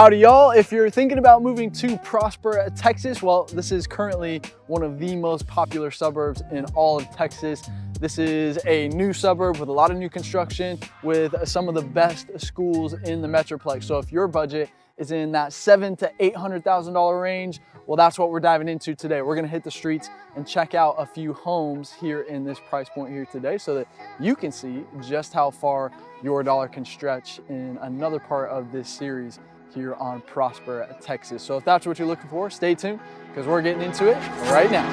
Howdy y'all, if you're thinking about moving to Prosper, Texas, well, this is currently one of the most popular suburbs in all of Texas. This is a new suburb with a lot of new construction with some of the best schools in the Metroplex. So if your budget is in that $700,000 to $800,000 range, well, that's what we're diving into today. We're gonna hit the streets and check out a few homes here in this price point here today so that you can see just how far your dollar can stretch in another part of this series here on Prosper, Texas. So if that's what you're looking for, stay tuned because we're getting into it right now.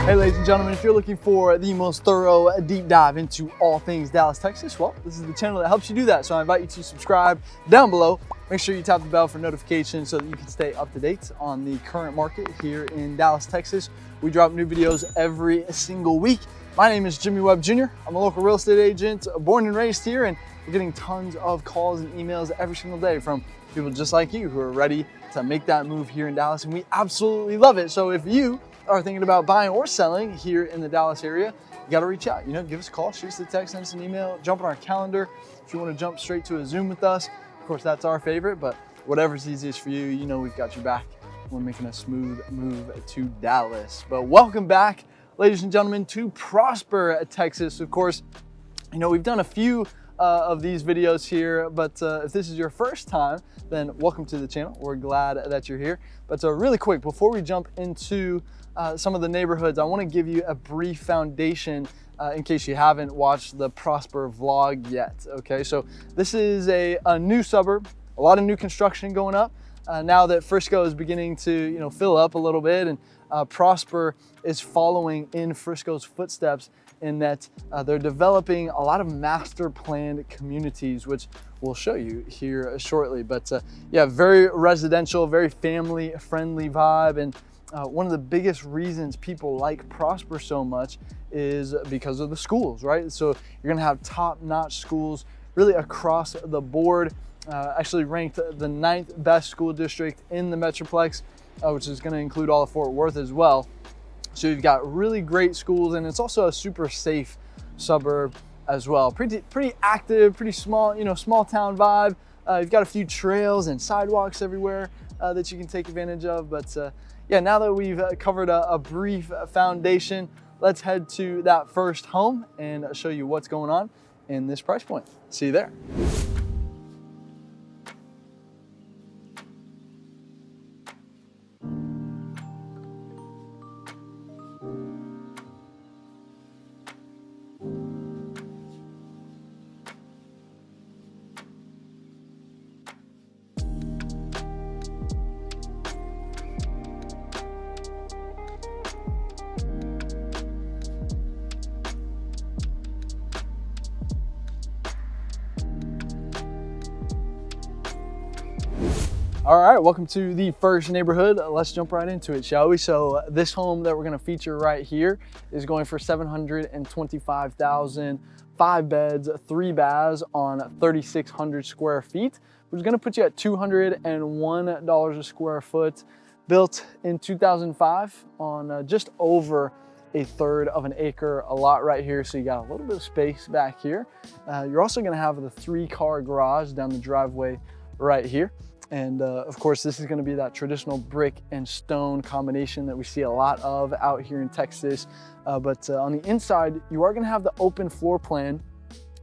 Hey ladies and gentlemen, if you're looking for the most thorough deep dive into all things Dallas, Texas, well, this is the channel that helps you do that. So I invite you to subscribe down below. Make sure you tap the bell for notifications so that you can stay up to date on the current market here in Dallas, Texas. We drop new videos every single week. My name is Jimmy Webb Jr. I'm a local real estate agent, born and raised here, and we're getting tons of calls and emails every single day from people just like you who are ready to make that move here in Dallas, and we absolutely love it. So if you are thinking about buying or selling here in the Dallas area, you gotta reach out. Give us a call, shoot us a text, send us an email, jump on our calendar. If you wanna jump straight to a Zoom with us, of course, that's our favorite, but whatever's easiest for you, we've got your back. We're making a smooth move to Dallas. But welcome back, ladies and gentlemen, to Prosper, Texas. Of course, we've done a few of these videos here, but if this is your first time, then welcome to the channel. We're glad that you're here. But really quick, before we jump into some of the neighborhoods, I want to give you a brief foundation in case you haven't watched the Prosper vlog yet. Okay, so this is a new suburb, a lot of new construction going up. Now that Frisco is beginning to fill up a little bit, and Prosper is following in Frisco's footsteps in that they're developing a lot of master planned communities, which we'll show you here shortly. But yeah, very residential, very family friendly vibe. And one of the biggest reasons people like Prosper so much is because of the schools, right? So you're gonna have top-notch schools really across the board. Actually ranked the 9th best school district in the Metroplex, which is gonna include all of Fort Worth as well. So you've got really great schools, and it's also a super safe suburb as well. Pretty active, pretty small, small town vibe. You've got a few trails and sidewalks everywhere that you can take advantage of. But yeah, now that we've covered a brief foundation, let's head to that first home and show you what's going on in this price point. See you there. All right, welcome to the first neighborhood. Let's jump right into it, shall we? So this home that we're gonna feature right here is going for $725,000, 5 beds, 3 baths on 3,600 square feet, which is gonna put you at $201 a square foot, built in 2005 on just over 1/3 of an acre, a lot right here. So you got a little bit of space back here. You're also gonna have the 3-car garage down the driveway right here. And of course, this is gonna be that traditional brick and stone combination that we see a lot of out here in Texas. But on the inside, you are gonna have the open floor plan.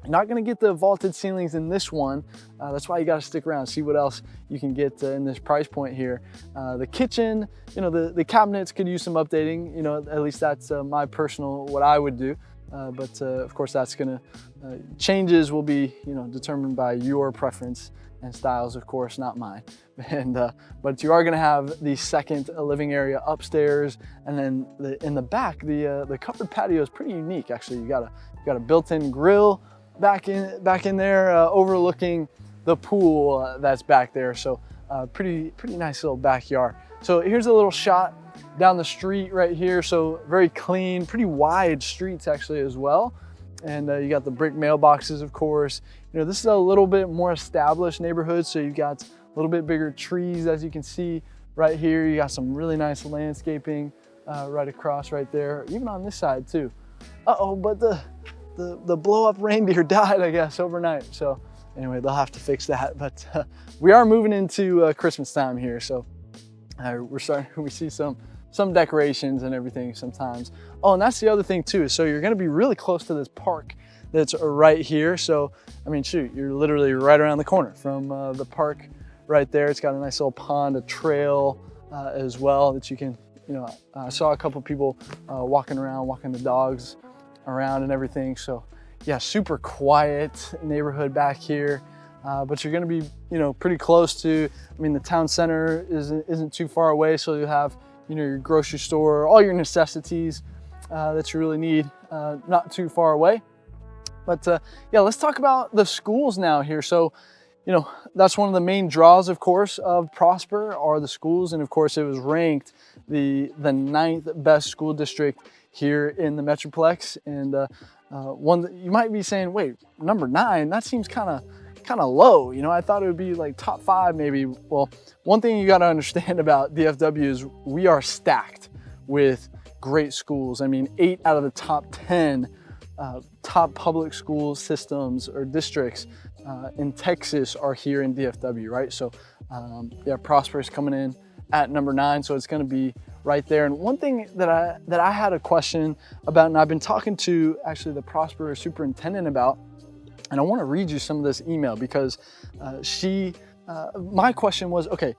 You're not gonna get the vaulted ceilings in this one. That's why you gotta stick around, see what else you can get in this price point here. The kitchen, the cabinets could use some updating. At least that's my personal, what I would do. But of course, that's gonna, changes will be, determined by your preference and styles, of course, not mine. And but you are gonna have the second living area upstairs, and then in the back, the covered patio is pretty unique. Actually, you got a built-in grill back in there, overlooking the pool that's back there. So pretty nice little backyard. So here's a little shot down the street right here. So very clean, pretty wide streets actually as well. And you got the brick mailboxes, of course. This is a little bit more established neighborhood, so you've got a little bit bigger trees, as you can see right here. You got some really nice landscaping right across right there, even on this side too. but the blow up reindeer died, I guess, overnight. So anyway, they'll have to fix that. But we are moving into Christmas time here. So we see some decorations and everything sometimes. Oh, and that's the other thing too. So you're gonna be really close to this park that's right here. So, I mean, shoot, you're literally right around the corner from the park right there. It's got a nice little pond, a trail as well that you can, I saw a couple people walking the dogs around and everything. So yeah, super quiet neighborhood back here. But you're gonna be, pretty close to, the town center isn't too far away. So you have, your grocery store, all your necessities that you really need, not too far away. But yeah, let's talk about the schools now here. So, that's one of the main draws, of course, of Prosper are the schools. And of course, it was ranked the 9th best school district here in the Metroplex. And one that you might be saying, wait, number 9, that seems kind of low. I thought it would be like top 5 maybe. Well, one thing you got to understand about DFW is we are stacked with great schools. 8 out of the top 10 top public school systems or districts in Texas are here in DFW, right? So yeah, Prosper is coming in at number 9, so it's going to be right there. And one thing that I had a question about, and I've been talking to actually the Prosper superintendent about, and I want to read you some of this email because my question was, okay,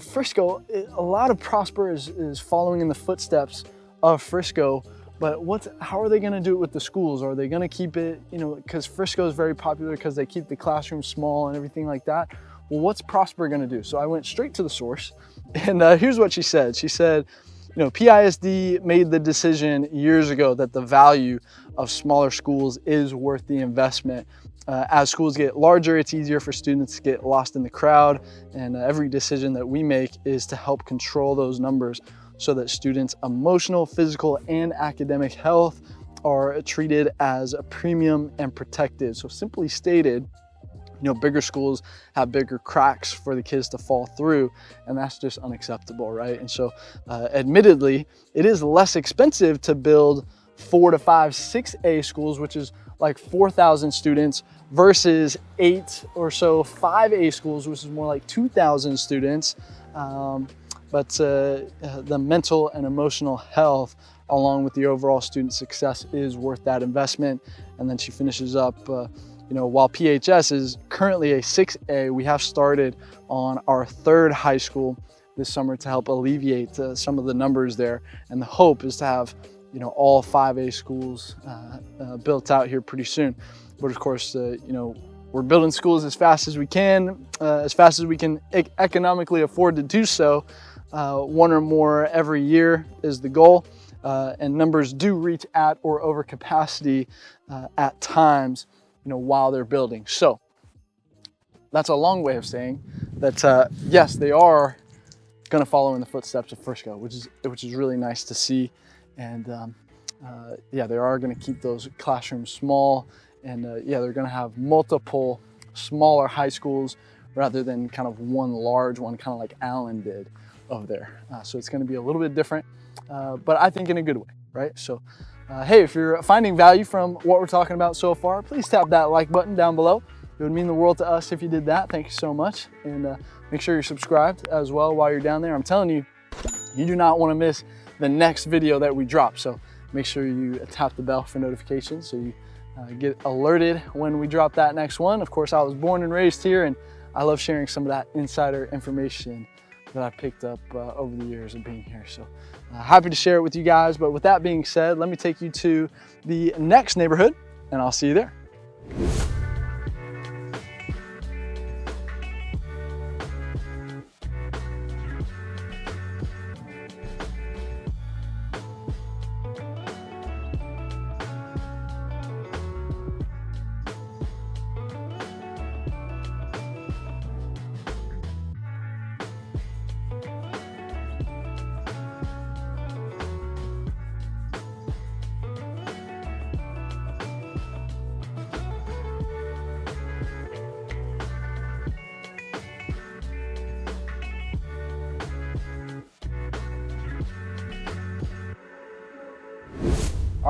Frisco, a lot of Prosper is following in the footsteps of Frisco, but how are they going to do it with the schools? Are they going to keep it, because Frisco is very popular because they keep the classrooms small and everything like that. Well, what's Prosper going to do? So I went straight to the source, and here's what she said. She said, PISD made the decision years ago that the value of smaller schools is worth the investment. As schools get larger, it's easier for students to get lost in the crowd, and every decision that we make is to help control those numbers so that students' emotional, physical, and academic health are treated as a premium and protected. So simply stated, bigger schools have bigger cracks for the kids to fall through, and that's just unacceptable, right? And so admittedly, it is less expensive to build 4 to 5, 6A schools, which is like 4,000 students, versus 8 or so 5A schools, which is more like 2,000 students. But the mental and emotional health, along with the overall student success, is worth that investment. And then she finishes up, while PHS is currently a 6A, we have started on our 3rd high school this summer to help alleviate some of the numbers there. And the hope is to have, all 5A schools built out here pretty soon. But of course, we're building schools as fast as we can economically afford to do so. 1 or more every year is the goal. And numbers do reach at or over capacity at times, while they're building. So that's a long way of saying that, yes, they are going to follow in the footsteps of Frisco, which is really nice to see. And yeah, they are going to keep those classrooms small, and yeah, they're going to have multiple smaller high schools rather than kind of one large one, kind of like Allen did over there. So it's going to be a little bit different, but I think in a good way, right? So hey, if you're finding value from what we're talking about so far, please tap that like button down below. It would mean the world to us if you did that. Thank you so much. And make sure you're subscribed as well while you're down there. I'm telling you, you do not want to miss the next video that we drop. So make sure you tap the bell for notifications so you get alerted when we drop that next one. Of course, I was born and raised here, and I love sharing some of that insider information that I picked up over the years of being here. So happy to share it with you guys. But with that being said, let me take you to the next neighborhood, and I'll see you there.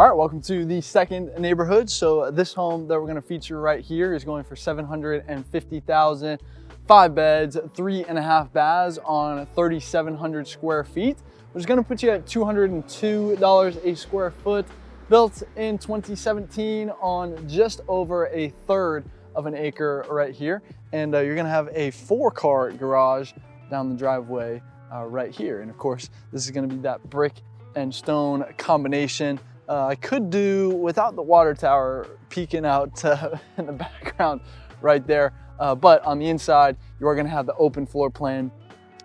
All right, welcome to the second neighborhood. So this home that we're gonna feature right here is going for $750,000, 5 beds, 3.5 baths on 3,700 square feet, which is gonna put you at $202 a square foot, built in 2017 on just over a third of an acre right here. And you're gonna have a 4-car garage down the driveway right here. And of course, this is gonna be that brick and stone combination. I could do without the water tower peeking out in the background right there. But on the inside, you are gonna have the open floor plan,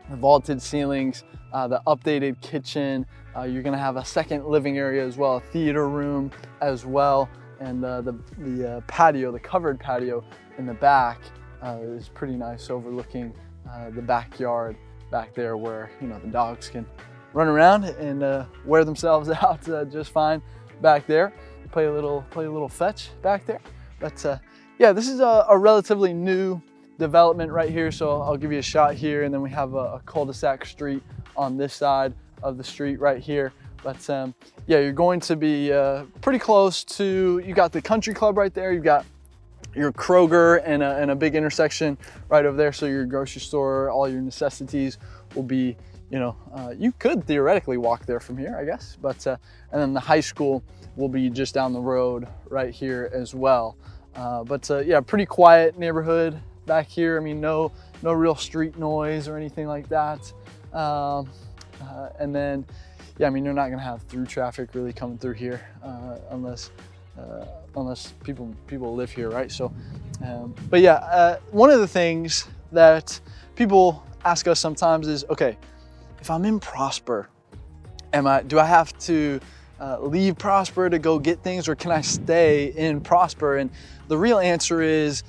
the vaulted ceilings, the updated kitchen. You're gonna have a second living area as well, a theater room as well. And the patio, the covered patio in the back is pretty nice, overlooking the backyard back there where, you know, the dogs can run around and wear themselves out just fine back there. Play a little fetch back there. But yeah, this is a relatively new development right here. So I'll give you a shot here, and then we have a cul-de-sac street on this side of the street right here. But yeah, you're going to be pretty close to, you got the country club right there. You've got your Kroger and a big intersection right over there. So your grocery store, all your necessities will be, you know, you could theoretically walk there from here, I guess. But and then the high school will be just down the road right here as well. But yeah, pretty quiet neighborhood back here. I mean, no real street noise or anything like that. And then, yeah, I mean, you're not gonna have through traffic really coming through here unless people live here, right? So, but yeah, one of the things that people ask us sometimes is, okay, if I'm in Prosper, do I have to leave Prosper to go get things, or can I stay in Prosper? And the real answer is,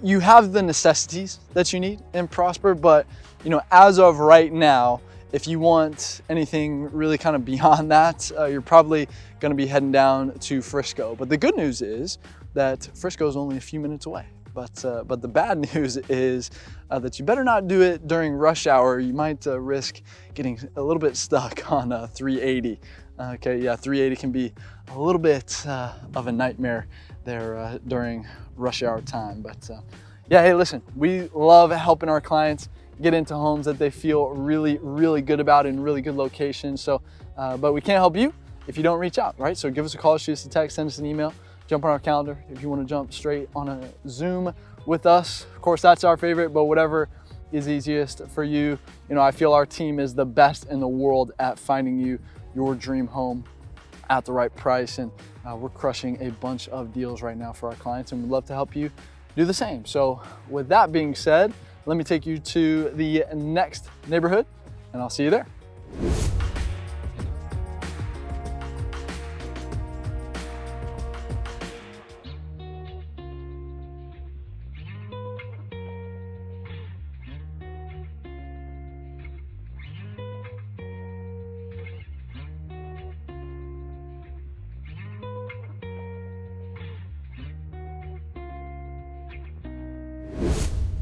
you have the necessities that you need in Prosper, but you know, as of right now, if you want anything really kind of beyond that, you're probably gonna be heading down to Frisco. But the good news is that Frisco is only a few minutes away. But the bad news is that you better not do it during rush hour. You might risk getting a little bit stuck on 380. Okay, yeah, 380 can be a little bit of a nightmare there during rush hour time. But yeah, hey, listen, we love helping our clients get into homes that they feel really, really good about in really good locations. So, but we can't help you if you don't reach out, right? So give us a call, shoot us a text, send us an email, jump on our calendar if you want to jump straight on a Zoom with us. Of course, that's our favorite, but whatever is easiest for you. You know, I feel our team is the best in the world at finding you your dream home at the right price. And we're crushing a bunch of deals right now for our clients, and we'd love to help you do the same. So with that being said, let me take you to the next neighborhood, and I'll see you there.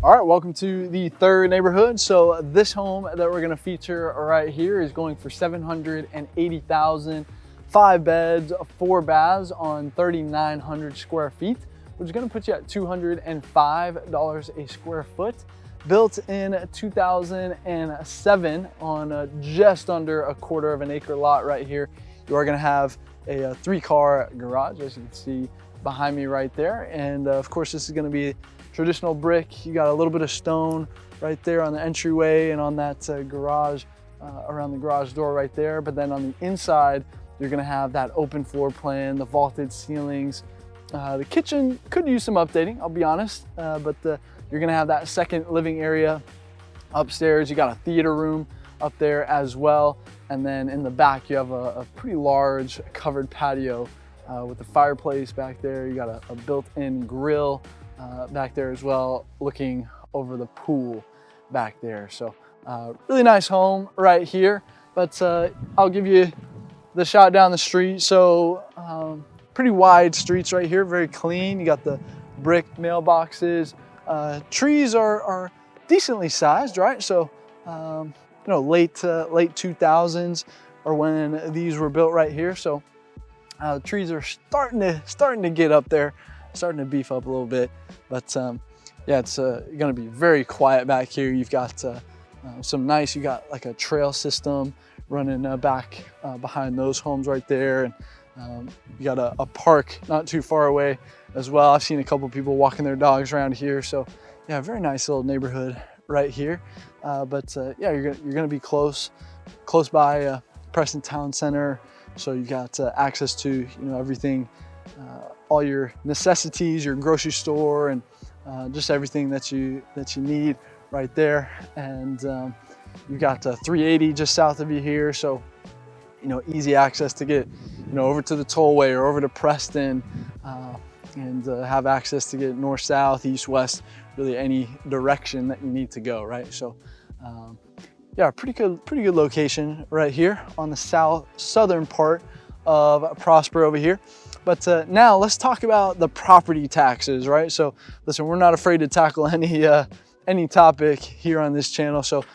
All right, welcome to the third neighborhood. So this home that we're gonna feature right here is going for $780,000, 5 beds, 4 baths on 3,900 square feet, which is gonna put you at $205 a square foot, built in 2007 on just under a quarter of an acre lot right here. You are gonna have a 3-car garage, as you can see behind me right there. And of course, this is gonna be traditional brick. You got a little bit of stone right there on the entryway and on that garage, around the garage door right there. But then on the inside, you're gonna have that open floor plan, the vaulted ceilings. The kitchen could use some updating, I'll be honest, but you're gonna have that second living area upstairs. You got a theater room up there as well. And then in the back, you have a pretty large covered patio with the fireplace back there. You got a built-in grill back there as well, looking over the pool back there. So really nice home right here. But I'll give you the shot down the street. So pretty wide streets right here, very clean. You got the brick mailboxes. Trees are decently sized, right? So you know, late 2000s are when these were built right here. So The trees are starting to get up there, starting to beef up a little bit. But yeah, it's going to be very quiet back here. You've got you got like a trail system running back behind those homes right there. And you got a park not too far away as well. I've seen a couple people walking their dogs around here. So yeah, very nice little neighborhood right here. But yeah, you're gonna be close by Preston Town Center. So you got access to everything, all your necessities, your grocery store, and just everything that you need right there. And you got 380 just south of you here, so easy access to get over to the tollway or over to Preston, and have access to get north, south, east, west, really any direction that you need to go, right? So yeah, pretty good location right here on the southern part of Prosper over here. But now let's talk about the property taxes, right? So listen, we're not afraid to tackle any topic here on this channel. So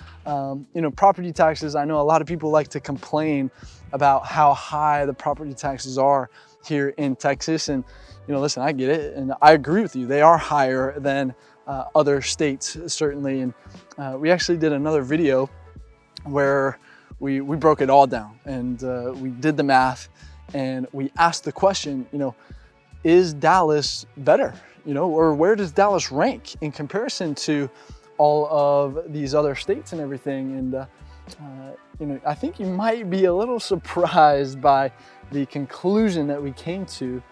property taxes, I know a lot of people like to complain about how high the property taxes are here in Texas. And listen, I get it, and I agree with you. They are higher than other states, certainly. And we actually did another video where we broke it all down, and we did the math, and we asked the question, is Dallas better? Or where does Dallas rank in comparison to all of these other states and everything? And I think you might be a little surprised by the conclusion that we came to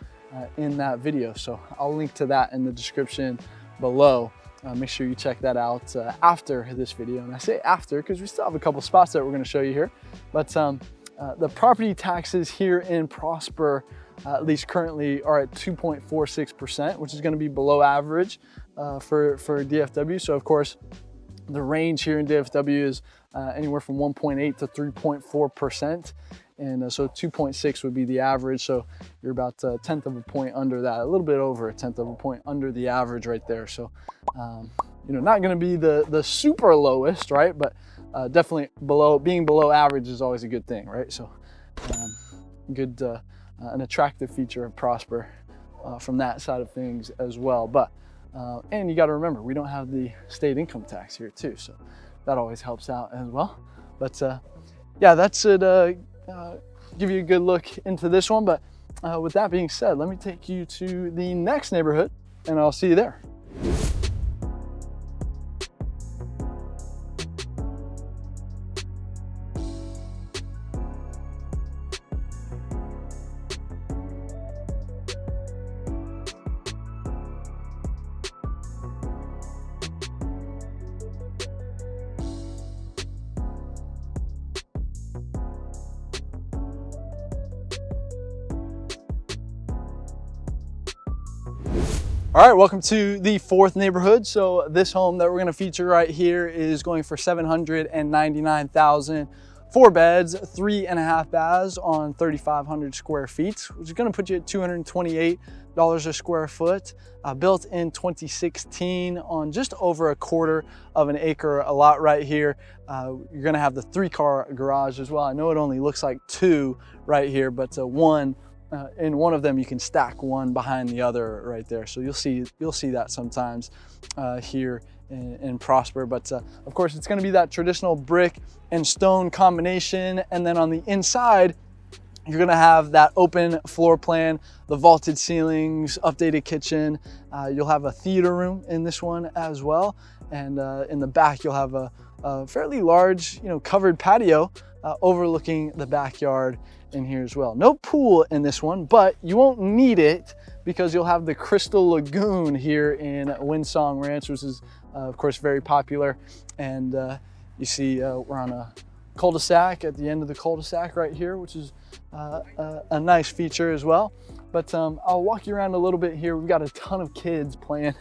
in that video. So I'll link to that in the description below. Make sure you check that out after this video. And I say after because we still have a couple spots that we're going to show you here. But the property taxes here in Prosper, at least currently, are at 2.46%, which is going to be below average for DFW. So of course, the range here in DFW is anywhere from 1.8 to 3.4%. And so 2.6 would be the average. So you're about a tenth of a point under that, a little bit over a tenth of a point under the average right there. So, not going to be the super lowest, right? But definitely being below average is always a good thing, right? So good, an attractive feature of Prosper from that side of things as well. But, and you got to remember, we don't have the state income tax here too. So that always helps out as well. But yeah, that's it. Give you a good look into this one. But with that being said, let me take you to the next neighborhood, and I'll see you there. All right, welcome to the fourth neighborhood. So this home that we're gonna feature right here is going for $799,000, 4 beds, 3.5 baths on 3,500 square feet, which is gonna put you at $228 a square foot. Built in 2016 on just over a quarter of an acre, a lot right here. You're gonna have the 3-car garage as well. I know it only looks like 2 right here, but in one of them you can stack one behind the other right there. So you'll see that sometimes here in Prosper. But of course, it's going to be that traditional brick and stone combination. And then on the inside, you're going to have that open floor plan, the vaulted ceilings, updated kitchen. You'll have a theater room in this one as well. And in the back, you'll have a fairly large, covered patio overlooking the backyard in here as well. No pool in this one, but you won't need it because you'll have the Crystal Lagoon here in Windsong Ranch, which is of course very popular. And you see we're on a cul-de-sac at the end of the cul-de-sac right here, which is a nice feature as well. But I'll walk you around a little bit here. We've got a ton of kids playing.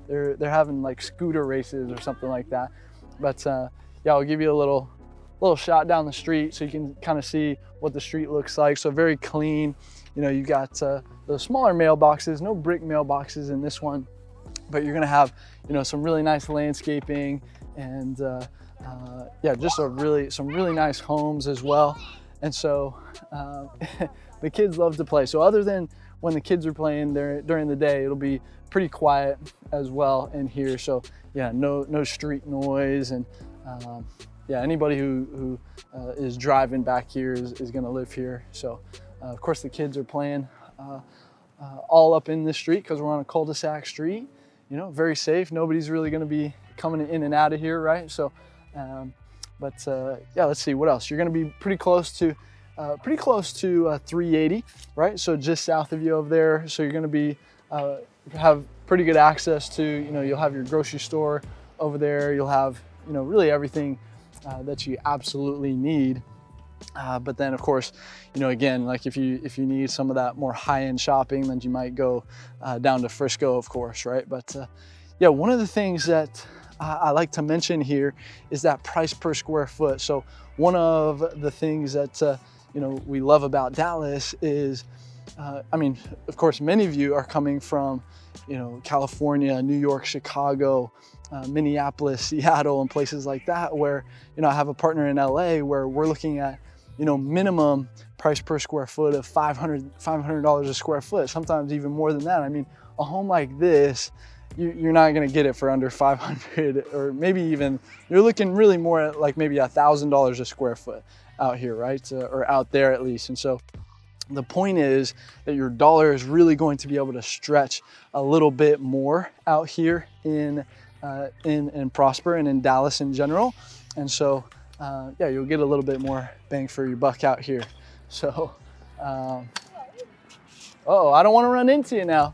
They're having like scooter races or something like that. But yeah, I'll give you a little shot down the street so you can kind of see what the street looks like. So very clean. You've got the smaller mailboxes, no brick mailboxes in this one, but you're gonna have some really nice landscaping and yeah, just some really nice homes as well. And so the kids love to play. So other than when the kids are playing there during the day, it'll be pretty quiet as well in here. So yeah, no street noise. And yeah, anybody who is driving back here is going to live here. So of course the kids are playing all up in this street because we're on a cul-de-sac street, you know, very safe. Nobody's really going to be coming in and out of here, right? So yeah, let's see what else. You're going to be pretty close to 380, right? So just south of you over there. So you're going to be have pretty good access to, you know, you'll have your grocery store over there. You'll have, you know, really everything that you absolutely need. But then of course, you know, again, like if you need some of that more high-end shopping, then you might go down to Frisco, of course, right? But yeah, one of the things that I like to mention here is that price per square foot. So one of the things that you know, we love about Dallas is, I mean, of course, many of you are coming from, you know, California, New York, Chicago, Minneapolis, Seattle, and places like that, where, you know, I have a partner in LA where we're looking at, you know, minimum price per square foot of $500 a square foot, sometimes even more than that. I mean, a home like this, you're not going to get it for under 500, or maybe even you're looking really more at like maybe $1,000 a square foot out here, right? Or out there at least. And so the point is that your dollar is really going to be able to stretch a little bit more out here in Prosper and in Dallas in general. And so yeah, you'll get a little bit more bang for your buck out here. So oh, I don't want to run into you now.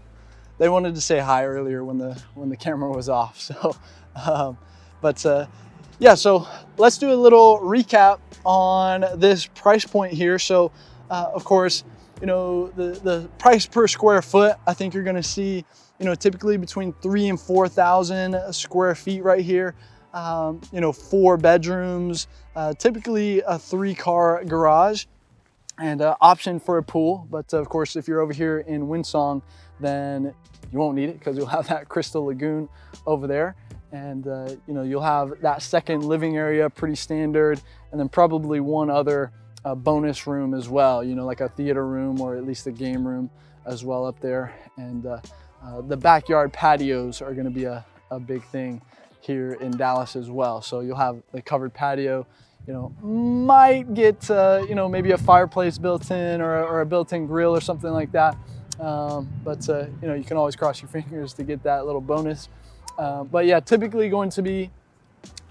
They wanted to say hi earlier when the camera was off. So yeah, so let's do a little recap on this price point here. So of course, you know, the price per square foot, I think you're going to see, you know, typically between 3,000 and 4,000 square feet right here. You know, 4 bedrooms, typically a 3-car garage, and option for a pool. But of course, if you're over here in Windsong, then you won't need it because you'll have that Crystal Lagoon over there. And you know, you'll have that second living area, pretty standard, and then probably one other bonus room as well, you know, like a theater room or at least a game room as well up there. And the backyard patios are going to be a big thing here in Dallas as well. So you'll have the covered patio, you know, might get, you know, maybe a fireplace built in or a built-in grill or something like that. But you know, you can always cross your fingers to get that little bonus. But yeah, typically going to be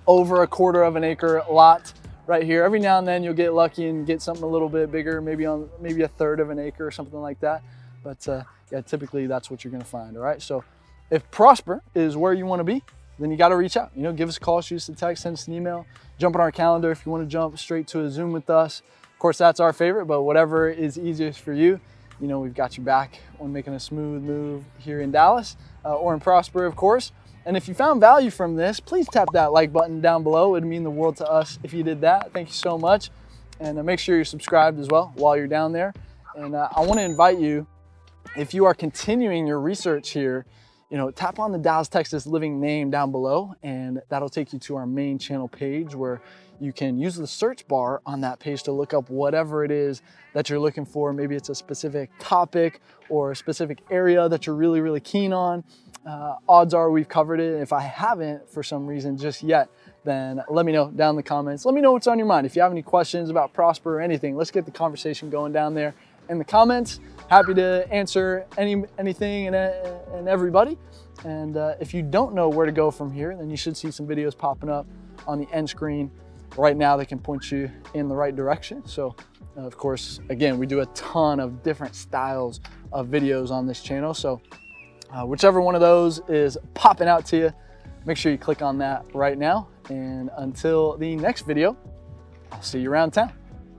over a 1/4 acre lot right here. Every now and then you'll get lucky and get something a little bit bigger, maybe a 1/3 acre or something like that. But yeah, typically that's what you're going to find. All right. So if Prosper is where you want to be, then you got to reach out. You know, give us a call, shoot us a text, send us an email, jump on our calendar if you want to jump straight to a Zoom with us. Of course, that's our favorite, but whatever is easiest for you, you know, we've got you back on making a smooth move here in Dallas or in Prosper, of course. And if you found value from this, please tap that like button down below. It'd mean the world to us if you did that. Thank you so much. And make sure you're subscribed as well while you're down there. And I want to invite you, if you are continuing your research here, you know, tap on the Dallas, Texas living name down below, and that'll take you to our main channel page where you can use the search bar on that page to look up whatever it is that you're looking for. Maybe it's a specific topic or a specific area that you're really, really keen on. Odds are we've covered it. If I haven't for some reason just yet, then let me know down in the comments. Let me know what's on your mind. If you have any questions about Prosper or anything, let's get the conversation going down there in the comments. Happy to answer anything and everybody. And if you don't know where to go from here, then you should see some videos popping up on the end screen right now that can point you in the right direction. So of course, again, we do a ton of different styles of videos on this channel. So whichever one of those is popping out to you, make sure you click on that right now. And until the next video, I'll see you around town.